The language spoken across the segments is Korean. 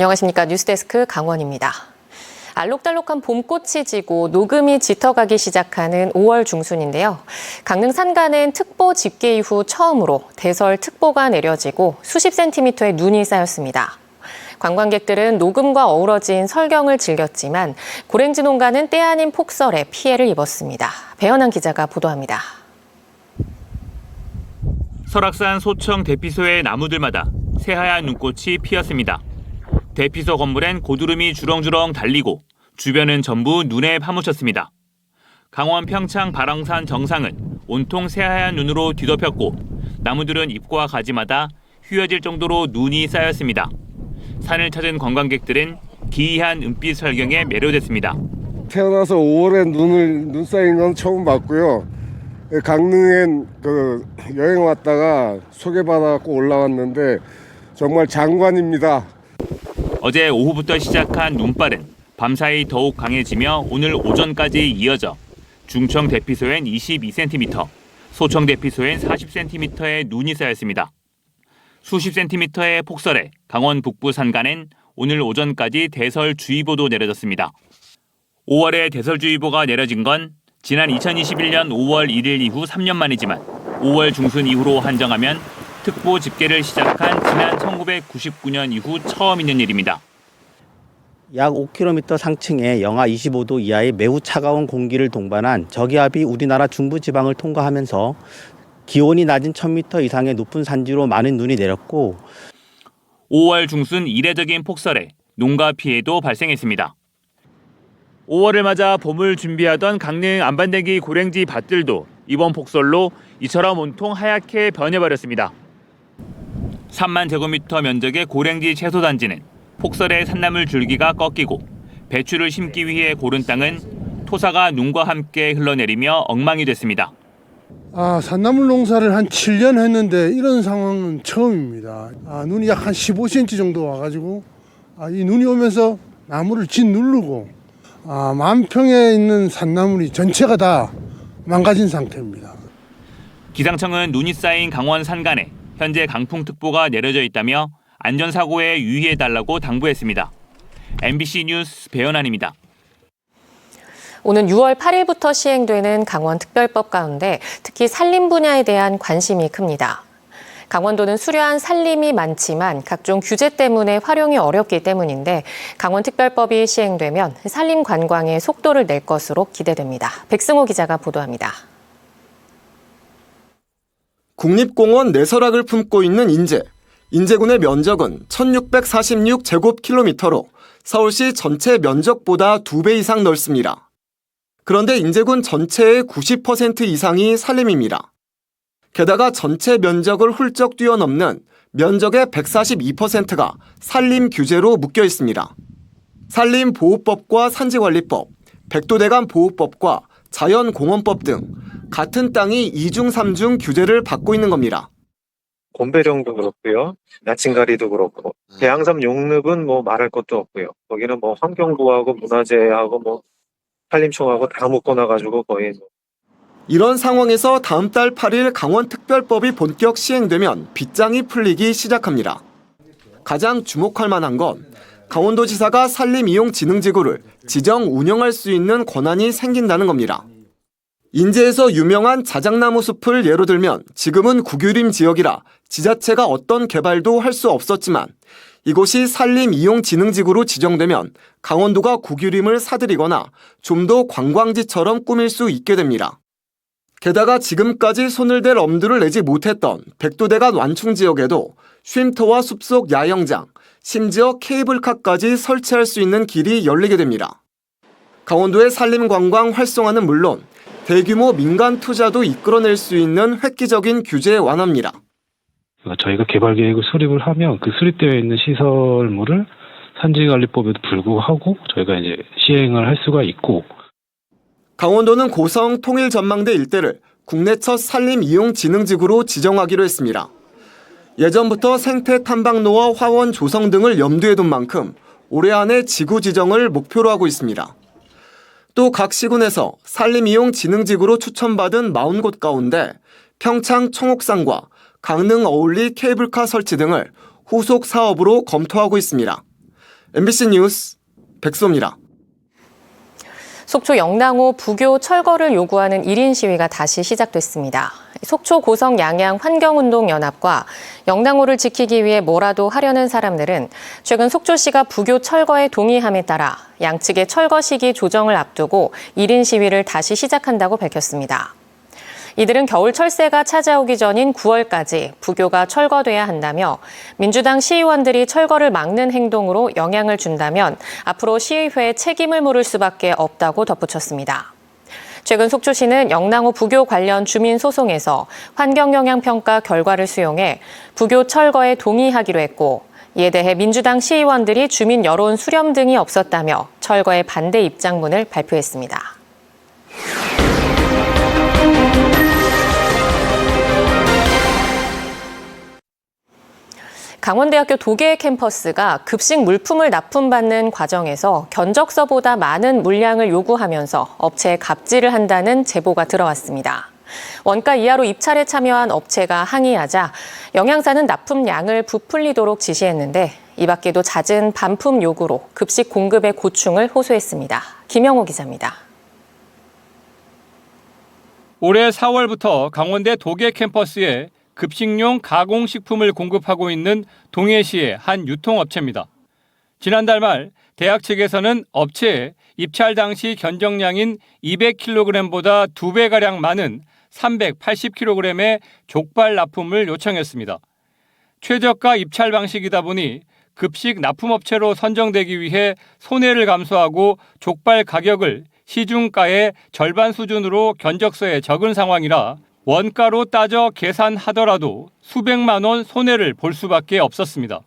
안녕하십니까. 뉴스데스크 강원입니다. 알록달록한 봄꽃이 지고 녹음이 짙어가기 시작하는 5월 중순인데요. 강릉 산간은 특보 집계 이후 처음으로 대설특보가 내려지고 수십 센티미터의 눈이 쌓였습니다. 관광객들은 녹음과 어우러진 설경을 즐겼지만 고랭지 농가는 때 아닌 폭설에 피해를 입었습니다. 배현한 기자가 보도합니다. 설악산 소청 대피소의 나무들마다 새하얀 눈꽃이 피었습니다. 대피소 건물엔 고드름이 주렁주렁 달리고 주변은 전부 눈에 파묻혔습니다. 강원 평창 발왕산 정상은 온통 새하얀 눈으로 뒤덮였고 나무들은 잎과 가지마다 휘어질 정도로 눈이 쌓였습니다. 산을 찾은 관광객들은 기이한 은빛 설경에 매료됐습니다. 태어나서 5월에 눈 쌓인 건 처음 봤고요. 강릉엔 여행 왔다가 소개받아갖고 올라왔는데 정말 장관입니다. 어제 오후부터 시작한 눈발은 밤사이 더욱 강해지며 오늘 오전까지 이어져 중청 대피소엔 22cm, 소청 대피소엔 40cm의 눈이 쌓였습니다. 수십 센티미터의 폭설에 강원 북부 산간엔 오늘 오전까지 대설주의보도 내려졌습니다. 5월에 대설주의보가 내려진 건 지난 2021년 5월 1일 이후 3년 만이지만 5월 중순 이후로 한정하면 특보 집계를 시작한 지난 1999년 이후 처음 있는 일입니다. 약 5km 상층에 영하 25도 이하의 매우 차가운 공기를 동반한 저기압이 우리나라 중부지방을 통과하면서 기온이 낮은 1000m 이상의 높은 산지로 많은 눈이 내렸고 5월 중순 이례적인 폭설에 농가 피해도 발생했습니다. 5월을 맞아 봄을 준비하던 강릉 안반대기 고랭지 밭들도 이번 폭설로 이처럼 온통 하얗게 변해버렸습니다. 3만 제곱미터 면적의 고랭지 채소단지는 폭설에 산나물 줄기가 꺾이고 배추를 심기 위해 고른 땅은 토사가 눈과 함께 흘러내리며 엉망이 됐습니다. 산나물 농사를 한 7년 했는데 이런 상황은 처음입니다. 눈이 약 한 15cm 정도 와가지고 이 눈이 오면서 나무를 짓누르고 만 평에 있는 산나물이 전체가 다 망가진 상태입니다. 기상청은 눈이 쌓인 강원 산간에 현재 강풍특보가 내려져 있다며 안전사고에 유의해달라고 당부했습니다. MBC 뉴스 배현환입니다. 오는 6월 8일부터 시행되는 강원특별법 가운데 특히 산림 분야에 대한 관심이 큽니다. 강원도는 수려한 산림이 많지만 각종 규제 때문에 활용이 어렵기 때문인데 강원특별법이 시행되면 산림 관광에 속도를 낼 것으로 기대됩니다. 백승호 기자가 보도합니다. 국립공원 내설악을 품고 있는 인제군의 면적은 1646제곱킬로미터로 서울시 전체 면적보다 2배 이상 넓습니다. 그런데 인제군 전체의 90% 이상이 산림입니다. 게다가 전체 면적을 훌쩍 뛰어넘는 면적의 142%가 산림 규제로 묶여 있습니다. 산림보호법과 산지관리법, 백두대간 보호법과 자연공원법 등 같은 땅이 2중 3중 규제를 받고 있는 겁니다. 곰배령도 그렇고요. 나침가리도 그렇고 대양섬 용늪은 말할 것도 없고요. 거기는 환경부하고 문화재하고 산림청하고 다 묶어놔가지고 거의 이런 상황에서 다음 달 8일 강원특별법이 본격 시행되면 빗장이 풀리기 시작합니다. 가장 주목할 만한 건 강원도지사가 산림이용진흥지구를 지정 운영할 수 있는 권한이 생긴다는 겁니다. 인제에서 유명한 자작나무 숲을 예로 들면 지금은 국유림 지역이라 지자체가 어떤 개발도 할 수 없었지만 이곳이 산림이용진흥지구로 지정되면 강원도가 국유림을 사들이거나 좀 더 관광지처럼 꾸밀 수 있게 됩니다. 게다가 지금까지 손을 댈 엄두를 내지 못했던 백두대간 완충 지역에도 쉼터와 숲속 야영장, 심지어 케이블카까지 설치할 수 있는 길이 열리게 됩니다. 강원도의 산림관광 활성화는 물론 대규모 민간 투자도 이끌어낼 수 있는 획기적인 규제 완화입니다. 저희가 개발 계획을 수립을 하면 그 수립되어 있는 시설물을 산지관리법에도 불구하고 저희가 이제 시행을 할 수가 있고. 강원도는 고성 통일전망대 일대를 국내 첫 산림이용진흥지구로 지정하기로 했습니다. 예전부터 생태 탐방로와 화원 조성 등을 염두에 둔 만큼 올해 안에 지구 지정을 목표로 하고 있습니다. 또 각 시군에서 산림이용진흥지구로 추천받은 40곳 가운데 평창 청옥산과 강릉 어울리 케이블카 설치 등을 후속 사업으로 검토하고 있습니다. MBC 뉴스 백소입니다. 속초 영랑호 부교 철거를 요구하는 1인 시위가 다시 시작됐습니다. 속초 고성 양양 환경운동연합과 영랑호를 지키기 위해 뭐라도 하려는 사람들은 최근 속초시가 부교 철거에 동의함에 따라 양측의 철거 시기 조정을 앞두고 1인 시위를 다시 시작한다고 밝혔습니다. 이들은 겨울 철새가 찾아오기 전인 9월까지 부교가 철거돼야 한다며 민주당 시의원들이 철거를 막는 행동으로 영향을 준다면 앞으로 시의회에 책임을 물을 수밖에 없다고 덧붙였습니다. 최근 속초시는 영랑호 부교 관련 주민 소송에서 환경영향평가 결과를 수용해 부교 철거에 동의하기로 했고 이에 대해 민주당 시의원들이 주민 여론 수렴 등이 없었다며 철거에 반대 입장문을 발표했습니다. 강원대학교 도계 캠퍼스가 급식 물품을 납품받는 과정에서 견적서보다 많은 물량을 요구하면서 업체에 갑질을 한다는 제보가 들어왔습니다. 원가 이하로 입찰에 참여한 업체가 항의하자 영양사는 납품량을 부풀리도록 지시했는데 이 밖에도 잦은 반품 요구로 급식 공급의 고충을 호소했습니다. 김영호 기자입니다. 올해 4월부터 강원대 도계 캠퍼스에 급식용 가공식품을 공급하고 있는 동해시의 한 유통업체입니다. 지난달 말 대학 측에서는 업체에 입찰 당시 견적량인 200kg보다 2배가량 많은 380kg의 족발 납품을 요청했습니다. 최저가 입찰 방식이다 보니 급식 납품업체로 선정되기 위해 손해를 감수하고 족발 가격을 시중가의 절반 수준으로 견적서에 적은 상황이라 원가로 따져 계산하더라도 수백만 원 손해를 볼 수밖에 없었습니다.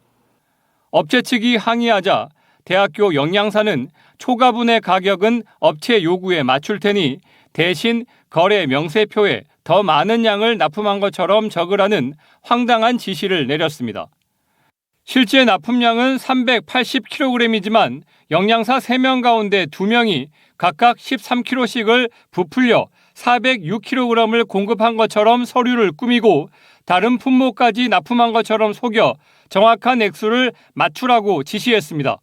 업체 측이 항의하자 대학교 영양사는 초과분의 가격은 업체 요구에 맞출 테니 대신 거래 명세표에 더 많은 양을 납품한 것처럼 적으라는 황당한 지시를 내렸습니다. 실제 납품량은 380kg이지만 영양사 3명 가운데 2명이 각각 13kg씩을 부풀려 406kg을 공급한 것처럼 서류를 꾸미고 다른 품목까지 납품한 것처럼 속여 정확한 액수를 맞추라고 지시했습니다.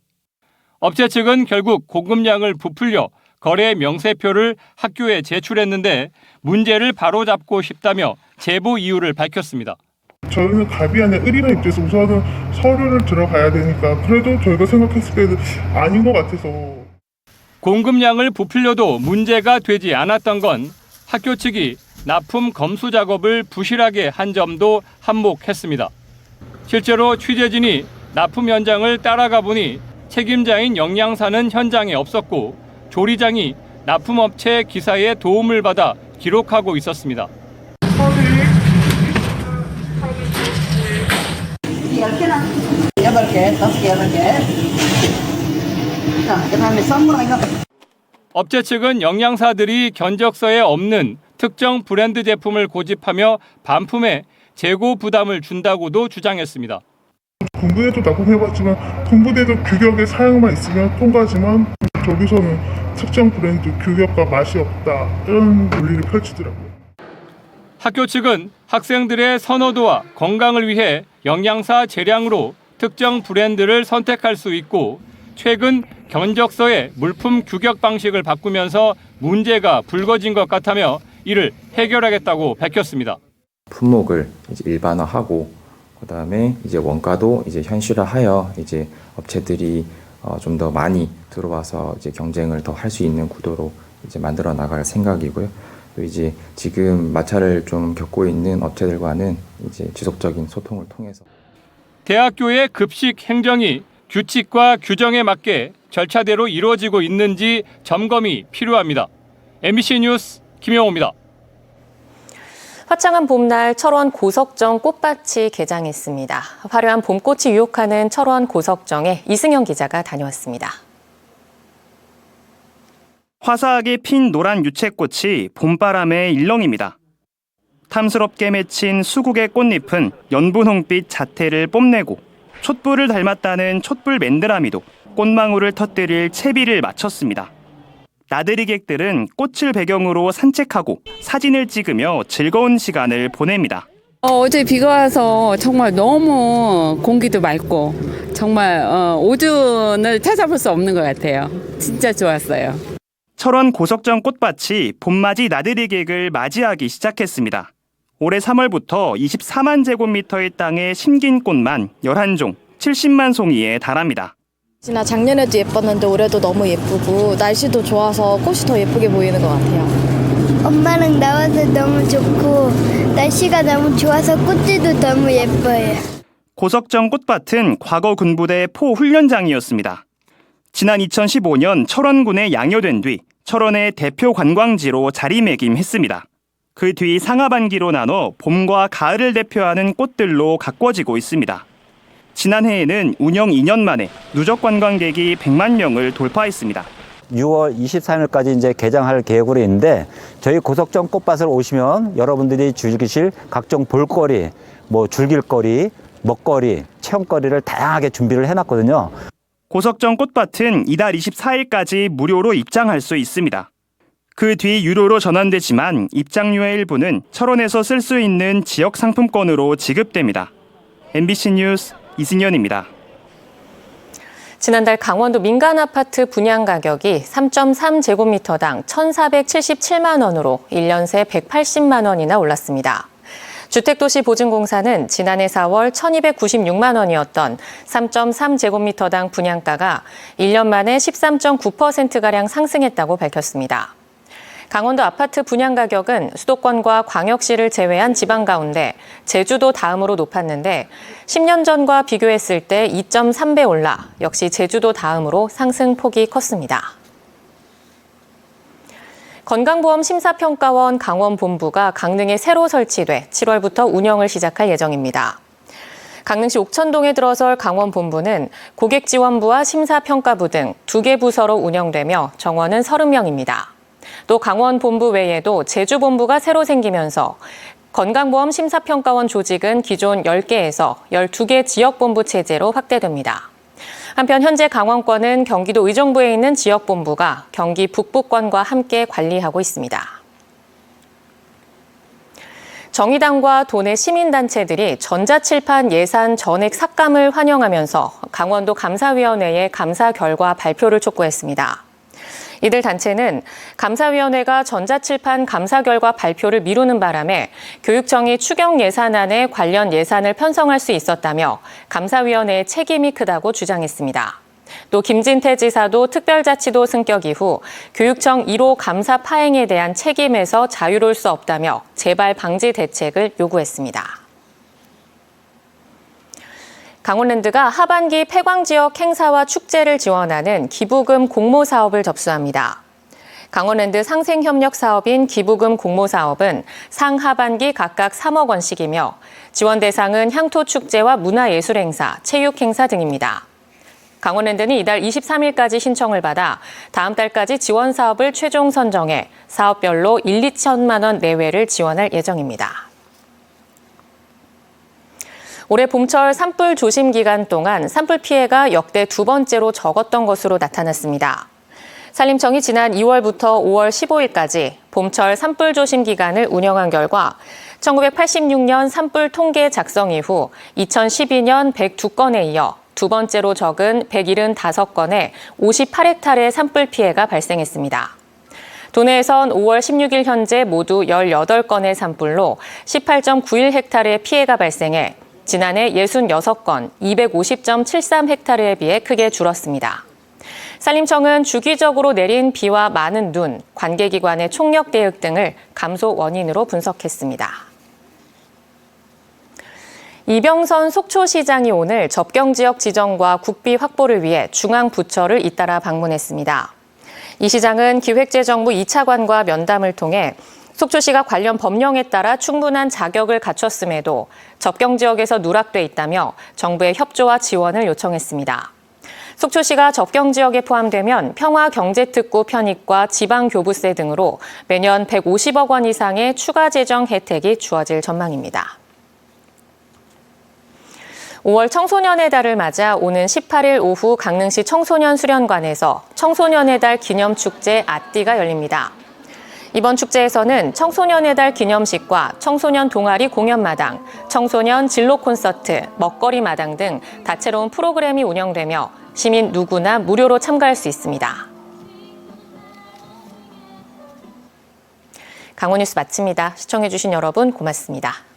업체 측은 결국 공급량을 부풀려 거래 명세표를 학교에 제출했는데 문제를 바로잡고 싶다며 제보 이유를 밝혔습니다. 저희는 가비안에 의리나 입장에서 우선은 서류를 들어가야 되니까 그래도 저희가 생각했을 때는 아닌 것 같아서. 공급량을 부풀려도 문제가 되지 않았던 건 학교 측이 납품 검수 작업을 부실하게 한 점도 한몫했습니다. 실제로 취재진이 납품 현장을 따라가 보니 책임자인 영양사는 현장에 없었고 조리장이 납품업체 기사의 도움을 받아 기록하고 있었습니다. 업체 측은 영양사들이 견적서에 없는 특정 브랜드 제품을 고집하며 반품에 재고 부담을 준다고도 주장했습니다. 공부에도 납품해봤지만 공부대도 규격의 사양만 있으면 통과하지만 저기서는 특정 브랜드 규격과 맛이 없다 이런 논리를 펼치더라고요. 학교 측은 학생들의 선호도와 건강을 위해 영양사 재량으로 특정 브랜드를 선택할 수 있고 최근 견적서의 물품 규격 방식을 바꾸면서 문제가 불거진 것 같다며 이를 해결하겠다고 밝혔습니다. 품목을 이제 일반화하고 그다음에 이제 원가도 이제 현실화하여 이제 업체들이 좀 더 많이 들어와서 이제 경쟁을 더 할 수 있는 구도로 이제 만들어 나갈 생각이고요. 또 이제 지금 마찰을 좀 겪고 있는 업체들과는 이제 지속적인 소통을 통해서 대학교의 급식 행정이 규칙과 규정에 맞게 절차대로 이루어지고 있는지 점검이 필요합니다. MBC 뉴스 김영호입니다. 화창한 봄날 철원 고석정 꽃밭이 개장했습니다. 화려한 봄꽃이 유혹하는 철원 고석정에 이승현 기자가 다녀왔습니다. 화사하게 핀 노란 유채꽃이 봄바람의 일렁입니다. 탐스럽게 맺힌 수국의 꽃잎은 연분홍빛 자태를 뽐내고 촛불을 닮았다는 촛불 맨드라미도 꽃망울을 터뜨릴 채비를 마쳤습니다. 나들이객들은 꽃을 배경으로 산책하고 사진을 찍으며 즐거운 시간을 보냅니다. 어제 비가 와서 정말 너무 공기도 맑고 정말 오존을 찾아볼 수 없는 것 같아요. 진짜 좋았어요. 철원 고석정 꽃밭이 봄맞이 나들이 객을 맞이하기 시작했습니다. 올해 3월부터 24만 제곱미터의 땅에 심긴 꽃만 11종, 70만 송이에 달합니다. 지난 작년에도 예뻤는데 올해도 너무 예쁘고 날씨도 좋아서 꽃이 더 예쁘게 보이는 것 같아요. 엄마랑 나와서 너무 좋고 날씨가 너무 좋아서 꽃들도 너무 예뻐요. 고석정 꽃밭은 과거 군부대 포 훈련장이었습니다. 지난 2015년 철원군에 양효된 뒤 철원의 대표 관광지로 자리매김했습니다. 그 뒤 상하반기로 나눠 봄과 가을을 대표하는 꽃들로 가꿔지고 있습니다. 지난해에는 운영 2년 만에 누적 관광객이 100만 명을 돌파했습니다. 6월 23일까지 이제 개장할 계획으로 있는데 저희 고석정 꽃밭을 오시면 여러분들이 즐기실 각종 볼거리, 즐길거리, 먹거리, 체험거리를 다양하게 준비를 해놨거든요. 고석정 꽃밭은 이달 24일까지 무료로 입장할 수 있습니다. 그 뒤 유료로 전환되지만 입장료의 일부는 철원에서 쓸 수 있는 지역 상품권으로 지급됩니다. MBC 뉴스 이승현입니다. 지난달 강원도 민간 아파트 분양 가격이 3.3제곱미터당 1,477만 원으로 1년 새 180만 원이나 올랐습니다. 주택도시보증공사는 지난해 4월 1,296만 원이었던 3.3제곱미터당 분양가가 1년 만에 13.9%가량 상승했다고 밝혔습니다. 강원도 아파트 분양 가격은 수도권과 광역시를 제외한 지방 가운데 제주도 다음으로 높았는데 10년 전과 비교했을 때 2.3배 올라 역시 제주도 다음으로 상승폭이 컸습니다. 건강보험 심사평가원 강원본부가 강릉에 새로 설치돼 7월부터 운영을 시작할 예정입니다. 강릉시 옥천동에 들어설 강원본부는 고객지원부와 심사평가부 등 2개 부서로 운영되며 정원은 30명입니다. 또 강원본부 외에도 제주본부가 새로 생기면서 건강보험 심사평가원 조직은 기존 10개에서 12개 지역본부 체제로 확대됩니다. 한편 현재 강원권은 경기도 의정부에 있는 지역본부가 경기 북부권과 함께 관리하고 있습니다. 정의당과 도내 시민단체들이 전자칠판 예산 전액 삭감을 환영하면서 강원도 감사위원회에 감사 결과 발표를 촉구했습니다. 이들 단체는 감사위원회가 전자칠판 감사 결과 발표를 미루는 바람에 교육청이 추경 예산안에 관련 예산을 편성할 수 있었다며 감사위원회의 책임이 크다고 주장했습니다. 또 김진태 지사도 특별자치도 승격 이후 교육청 1호 감사 파행에 대한 책임에서 자유로울 수 없다며 재발 방지 대책을 요구했습니다. 강원랜드가 하반기 폐광지역 행사와 축제를 지원하는 기부금 공모 사업을 접수합니다. 강원랜드 상생협력 사업인 기부금 공모 사업은 상하반기 각각 3억 원씩이며 지원 대상은 향토축제와 문화예술 행사, 체육 행사 등입니다. 강원랜드는 이달 23일까지 신청을 받아 다음 달까지 지원 사업을 최종 선정해 사업별로 1, 2천만 원 내외를 지원할 예정입니다. 올해 봄철 산불 조심 기간 동안 산불 피해가 역대 2번째로 적었던 것으로 나타났습니다. 산림청이 지난 2월부터 5월 15일까지 봄철 산불 조심 기간을 운영한 결과 1986년 산불 통계 작성 이후 2012년 102건에 이어 2번째로 적은 175건에 58헥타르의 산불 피해가 발생했습니다. 도내에선 5월 16일 현재 모두 18건의 산불로 18.91헥타르의 피해가 발생해 지난해 66건, 250.73헥타르에 비해 크게 줄었습니다. 산림청은 주기적으로 내린 비와 많은 눈, 관계기관의 총력 대응 등을 감소 원인으로 분석했습니다. 이병선 속초시장이 오늘 접경지역 지정과 국비 확보를 위해 중앙부처를 잇따라 방문했습니다. 이 시장은 기획재정부 2차관과 면담을 통해 속초시가 관련 법령에 따라 충분한 자격을 갖췄음에도 접경지역에서 누락돼 있다며 정부의 협조와 지원을 요청했습니다. 속초시가 접경지역에 포함되면 평화경제특구 편입과 지방교부세 등으로 매년 150억 원 이상의 추가 재정 혜택이 주어질 전망입니다. 5월 청소년의 달을 맞아 오는 18일 오후 강릉시 청소년 수련관에서 청소년의 달 기념축제 아띠가 열립니다. 이번 축제에서는 청소년의 달 기념식과 청소년 동아리 공연마당, 청소년 진로 콘서트, 먹거리 마당 등 다채로운 프로그램이 운영되며 시민 누구나 무료로 참가할 수 있습니다. 강원 뉴스 마칩니다. 시청해주신 여러분 고맙습니다.